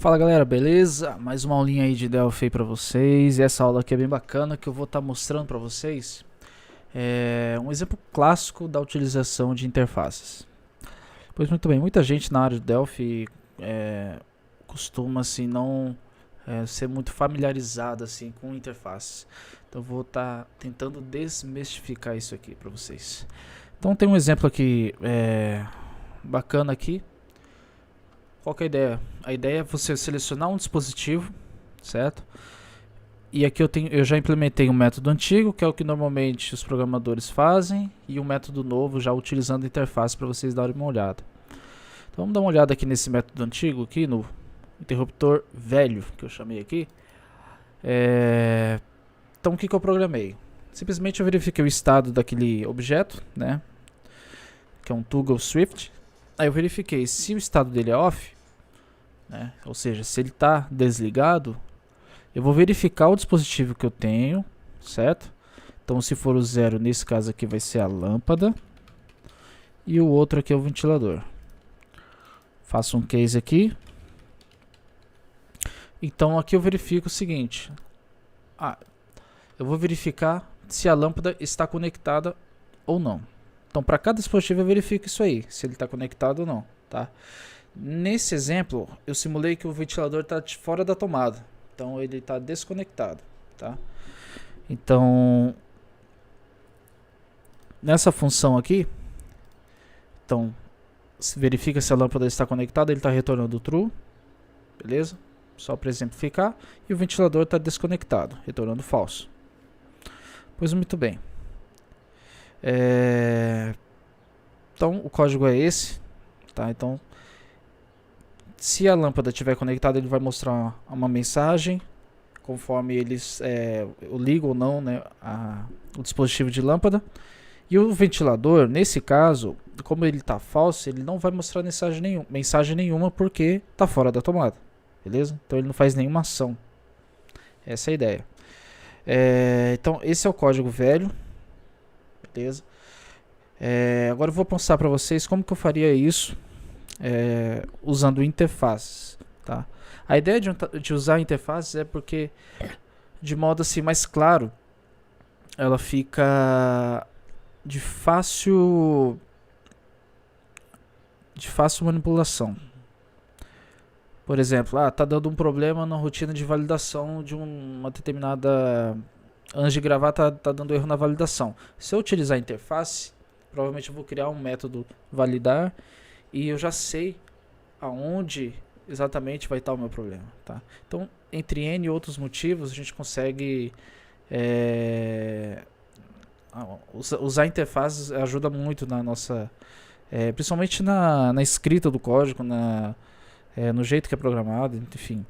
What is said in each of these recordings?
Fala galera, beleza? Mais uma aulinha aí de Delphi aí pra vocês. E essa aula aqui é bem bacana que eu vou estar mostrando pra vocês um exemplo clássico da utilização de interfaces. Pois muito bem, muita gente na área de Delphi costuma assim não ser muito familiarizada assim com interfaces. Então eu vou estar tentando desmistificar isso aqui pra vocês. Então tem um exemplo aqui bacana aqui. Qual que é a ideia? A ideia é você selecionar um dispositivo, certo? E aqui eu já implementei um método antigo, que é o que normalmente os programadores fazem, e um método novo já utilizando a interface para vocês darem uma olhada. Então vamos dar uma olhada aqui nesse método antigo, aqui no interruptor velho, que eu chamei aqui. Então o que eu programei? Simplesmente eu verifiquei o estado daquele objeto, né? Que é um toggle swift. Aí eu verifiquei se o estado dele é off, né? Ou seja, se ele está desligado, eu vou verificar o dispositivo que eu tenho, certo? Então se for o 0, nesse caso aqui vai ser a lâmpada, e o outro aqui é o ventilador. Faço um case aqui. Então aqui eu verifico o seguinte. Eu vou verificar se a lâmpada está conectada ou não. Então, para cada dispositivo eu verifico isso aí, se ele está conectado ou não, tá? Nesse exemplo, eu simulei que o ventilador está fora da tomada, então ele está desconectado, tá? Então, nessa função aqui, então, se verifica se a lâmpada está conectada, ele está retornando true, beleza? Só para exemplificar, e o ventilador está desconectado, retornando falso. Pois muito bem. Então o código é esse, tá? Então se a lâmpada estiver conectada, ele vai mostrar uma mensagem conforme eu ligo ou não, né, o dispositivo de lâmpada. E o ventilador, nesse caso, como ele está falso, ele não vai mostrar mensagem nenhuma porque está fora da tomada, beleza? Então ele não faz nenhuma ação. Essa é a ideia. Então esse é o código velho, beleza? Agora eu vou mostrar para vocês como que eu faria isso usando interfaces, tá? A ideia de usar interfaces é porque, de modo assim mais claro, ela fica de fácil manipulação. Por exemplo, tá dando um problema na rotina de validação de uma determinada... Antes de gravar, tá dando erro na validação. Se eu utilizar a interface, provavelmente eu vou criar um método validar e eu já sei aonde exatamente vai estar o meu problema, tá? Então, entre N outros motivos, a gente consegue usar interfaces ajuda muito na nossa, principalmente na escrita do código, no jeito que é programado, enfim.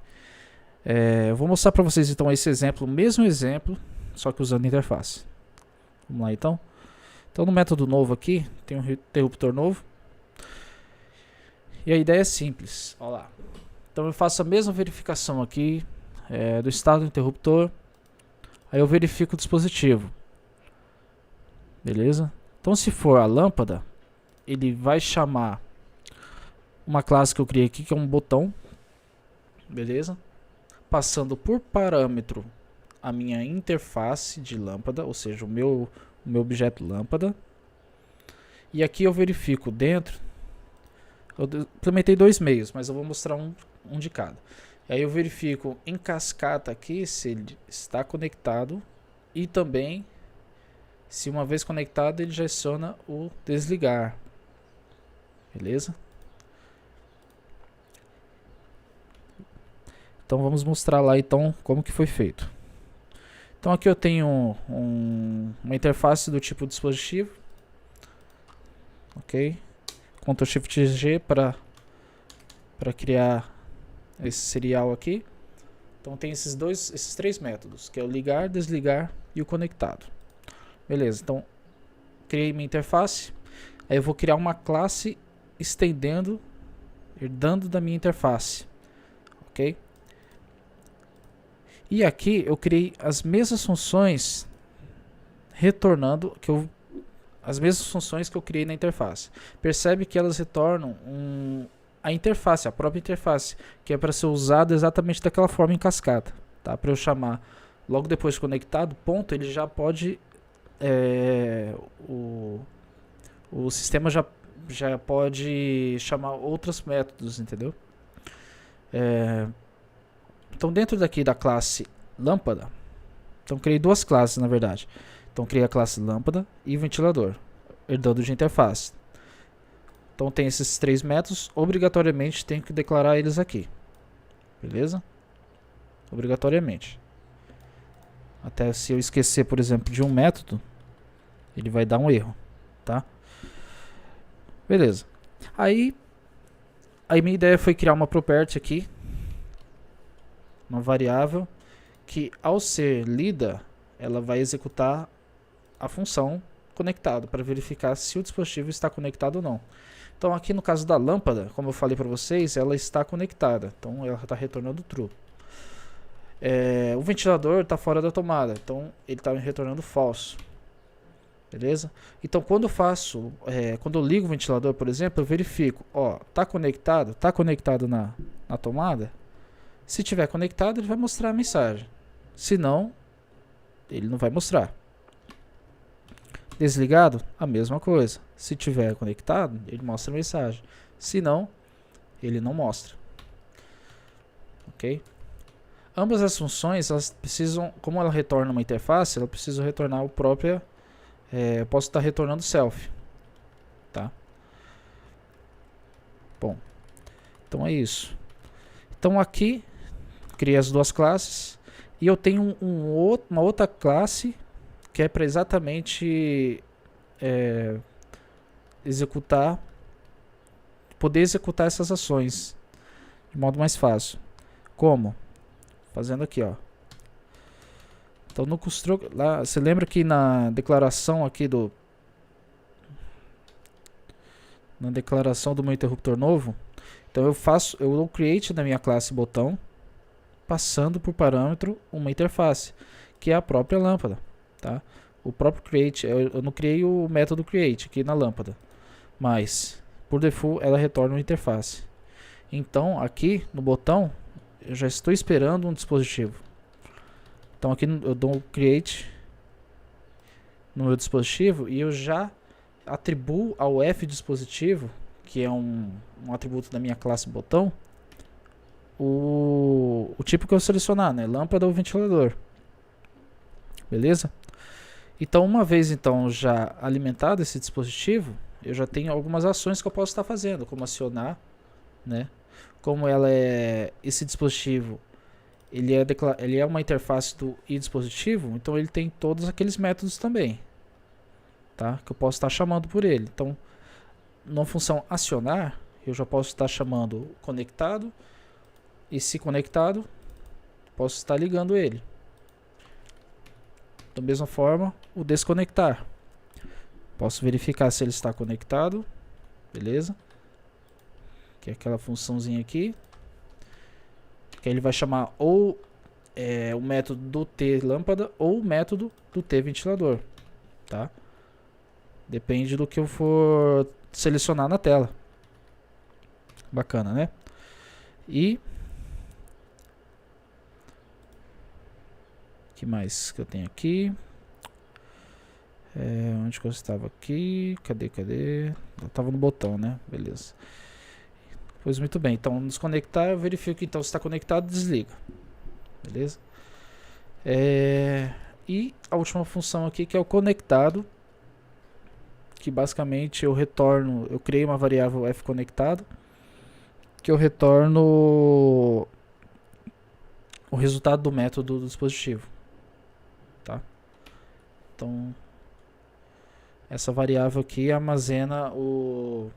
Eu vou mostrar para vocês então esse exemplo, o mesmo exemplo, só que usando interface. Vamos lá então. Então no método novo aqui, tem um interruptor novo. E a ideia é simples, olha lá. Então eu faço a mesma verificação aqui do estado do interruptor. Aí eu verifico o dispositivo. Beleza? Então se for a lâmpada, ele vai chamar uma classe que eu criei aqui, que é um botão. Beleza? Passando por parâmetro a minha interface de lâmpada, ou seja, o meu objeto lâmpada. E aqui eu verifico dentro. Eu implementei dois meios, mas eu vou mostrar um de cada. E aí eu verifico em cascata aqui se ele está conectado e também se uma vez conectado ele já aciona o desligar. Beleza? Então vamos mostrar lá então como que foi feito. Então aqui eu tenho uma interface do tipo dispositivo, ok? Ctrl Shift G para criar esse serial aqui. Então tem esses três métodos, que é o ligar, desligar e o conectado. Beleza, então criei minha interface. Aí eu vou criar uma classe herdando da minha interface, ok? E aqui eu criei as mesmas funções retornando as mesmas funções que eu criei na interface. Percebe que elas retornam a interface, a própria interface, que é para ser usada exatamente daquela forma em cascata, tá? Para eu chamar logo depois de conectado, ponto, ele já pode, o sistema já pode chamar outros métodos, entendeu? Então dentro daqui da classe lâmpada, então criei duas classes na verdade. Então criei a classe lâmpada e ventilador, herdando de interface. Então tem esses três métodos, obrigatoriamente tenho que declarar eles aqui. Beleza? Obrigatoriamente. Até se eu esquecer, por exemplo, de um método, ele vai dar um erro, tá? Beleza. Aí minha ideia foi criar uma property aqui, uma variável que ao ser lida, ela vai executar a função conectado para verificar se o dispositivo está conectado ou não. Então aqui no caso da lâmpada, como eu falei para vocês, ela está conectada, então ela está retornando true. O ventilador está fora da tomada, então ele está retornando falso. Beleza? Então quando eu ligo o ventilador, por exemplo, eu verifico, tá conectado na tomada. Se tiver conectado, ele vai mostrar a mensagem. Se não, ele não vai mostrar. Desligado, a mesma coisa. Se tiver conectado, ele mostra a mensagem. Se não, ele não mostra. Ok? Ambas as funções, elas precisam, como ela retorna uma interface, ela precisa retornar o próprio. Eu posso estar retornando self, tá? Bom, então é isso. Então aqui criei as duas classes e eu tenho uma outra classe que é para exatamente poder executar essas ações de modo mais fácil. Como? Fazendo aqui, ó. Então no constructor, lá, você lembra que na declaração aqui na declaração do meu interruptor novo, então eu dou create na minha classe botão, passando por parâmetro uma interface, que é a própria lâmpada, tá? O próprio create, eu não criei o método create aqui na lâmpada, mas por default ela retorna uma interface. Então aqui no botão eu já estou esperando um dispositivo. Então aqui eu dou um create no meu dispositivo e eu já atribuo ao F dispositivo, que é um atributo da minha classe botão, o tipo que eu selecionar, né? Lâmpada ou ventilador. Beleza? Então uma vez já alimentado esse dispositivo, eu já tenho algumas ações que eu posso estar fazendo, como acionar, né? Como esse dispositivo ele é uma interface do dispositivo, então ele tem todos aqueles métodos também, tá? Que eu posso estar chamando por ele. Então, na função acionar, eu já posso estar chamando conectado, e se conectado, posso estar ligando ele. Da mesma forma, o desconectar. Posso verificar se ele está conectado, beleza? Que é aquela funçãozinha aqui. Que ele vai chamar ou o método do T lâmpada ou o método do T ventilador, tá? Depende do que eu for selecionar na tela. Bacana, né? E que mais que eu tenho aqui? Onde que eu estava aqui? Cadê? Eu estava no botão, né? Beleza. Pois muito bem, então desconectar, eu verifico então se está conectado, desliga. Beleza? E a última função aqui que é o conectado, que basicamente eu criei uma variável f conectado, que eu retorno o resultado do método do dispositivo, tá? Então essa variável aqui armazena o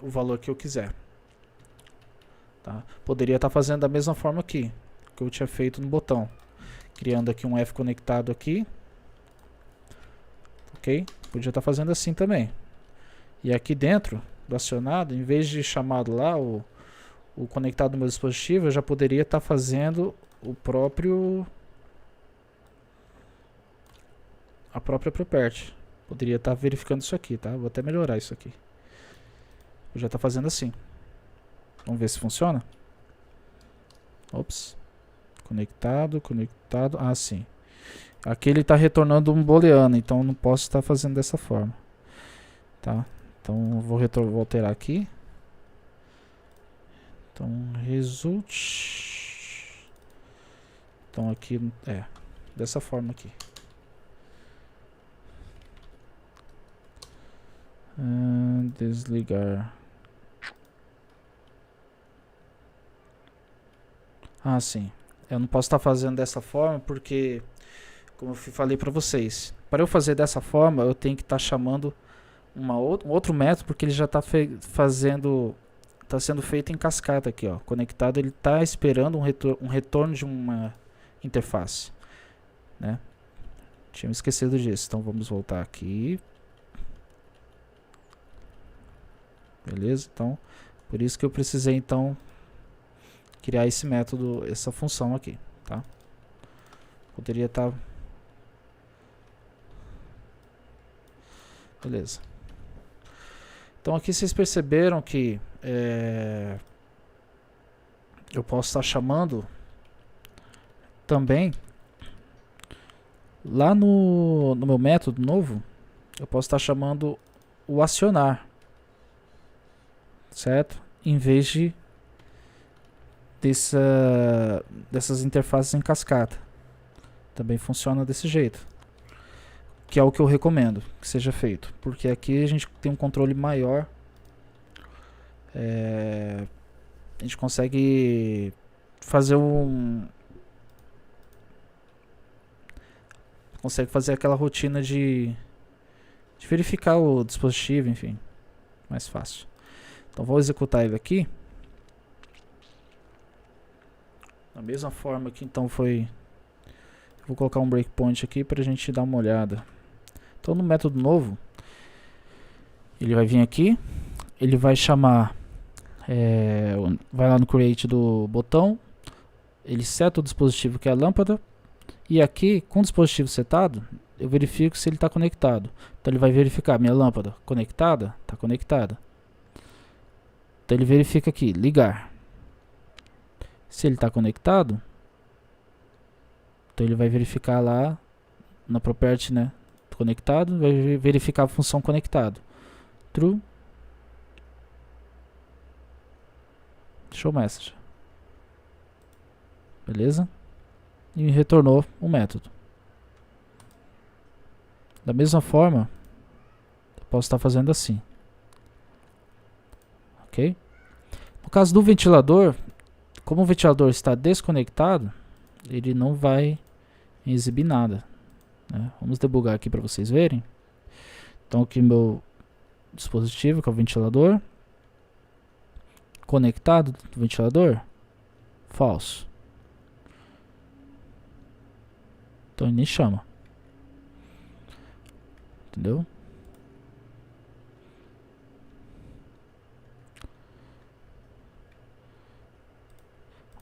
valor que eu quiser, tá? Poderia estar fazendo da mesma forma aqui que eu tinha feito no botão, criando aqui um F conectado aqui, ok? Podia estar fazendo assim também. E aqui dentro do acionado, em vez de chamado lá o conectado no meu dispositivo, eu já poderia estar fazendo a própria property. Poderia estar verificando isso aqui, tá? Vou até melhorar isso aqui. Eu já está fazendo assim, Vamos ver se funciona. Ops. Conectado, conectado. Ah, sim. Aqui ele está retornando um booleano, então não posso estar fazendo dessa forma. Tá? Então vou alterar aqui. Então result. Então aqui dessa forma aqui. Desligar. Ah, sim. Eu não posso estar fazendo dessa forma porque, como eu falei para vocês, para eu fazer dessa forma eu tenho que estar chamando um outro método, porque ele já está está sendo feito em cascata aqui, ó. Conectado, ele está esperando um retorno de uma interface, né? Tinha me esquecido disso. Então vamos voltar aqui. Beleza? Então, por isso que eu precisei então criar esse método, essa função aqui, tá? Poderia estar... Beleza. Então aqui vocês perceberam que eu posso estar chamando também lá no meu método novo, eu posso estar chamando o acionar, certo? Em vez de dessas interfaces em cascata. Também funciona desse jeito, que é o que eu recomendo que seja feito, porque aqui a gente tem um controle maior, a gente consegue fazer aquela rotina de verificar o dispositivo, enfim, mais fácil. Então vou executar ele aqui da mesma forma que então foi. Vou colocar um breakpoint aqui para a gente dar uma olhada. Então no método novo, ele vai vir aqui, ele vai chamar, vai lá no create do botão, ele seta o dispositivo que é a lâmpada, e aqui com o dispositivo setado, eu verifico se ele está conectado. Então ele vai verificar minha lâmpada conectada, está conectada. Então ele verifica aqui, ligar. Se ele está conectado, então ele vai verificar lá na property, né, conectado, vai verificar a função conectado. True. Show message. Beleza? E retornou um método. Da mesma forma, eu posso estar fazendo assim. Ok? No caso do ventilador, como o ventilador está desconectado, ele não vai exibir nada, né? Vamos debugar aqui para vocês verem. Então aqui meu dispositivo, que é o ventilador, conectado do ventilador, falso. Então ele nem chama. Entendeu?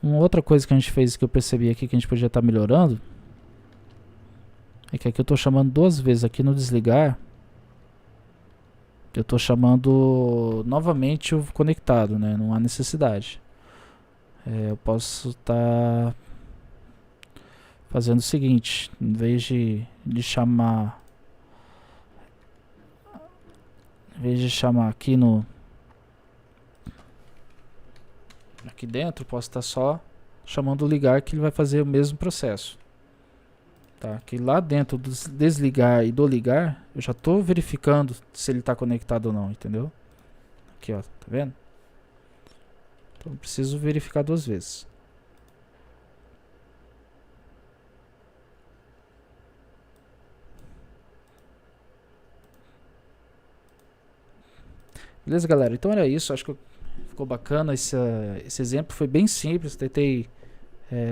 Uma outra coisa que a gente fez, que eu percebi aqui que a gente podia estar melhorando, é que aqui eu estou chamando duas vezes. Aqui no desligar, eu estou chamando novamente o conectado, né? Não há necessidade. Eu posso estar fazendo o seguinte, em vez de chamar aqui aqui dentro, posso estar só chamando o ligar, que ele vai fazer o mesmo processo, tá? Que lá dentro do desligar e do ligar, eu já estou verificando se ele está conectado ou não, entendeu? Aqui, ó, tá vendo? Então eu preciso verificar duas vezes. Beleza, galera? Então era isso. Acho que ficou bacana esse exemplo. Foi bem simples. Tentei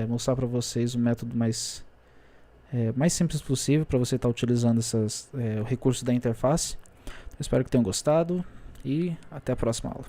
mostrar para vocês o método mais simples possível para você estar utilizando o recurso da interface. Espero que tenham gostado e até a próxima aula.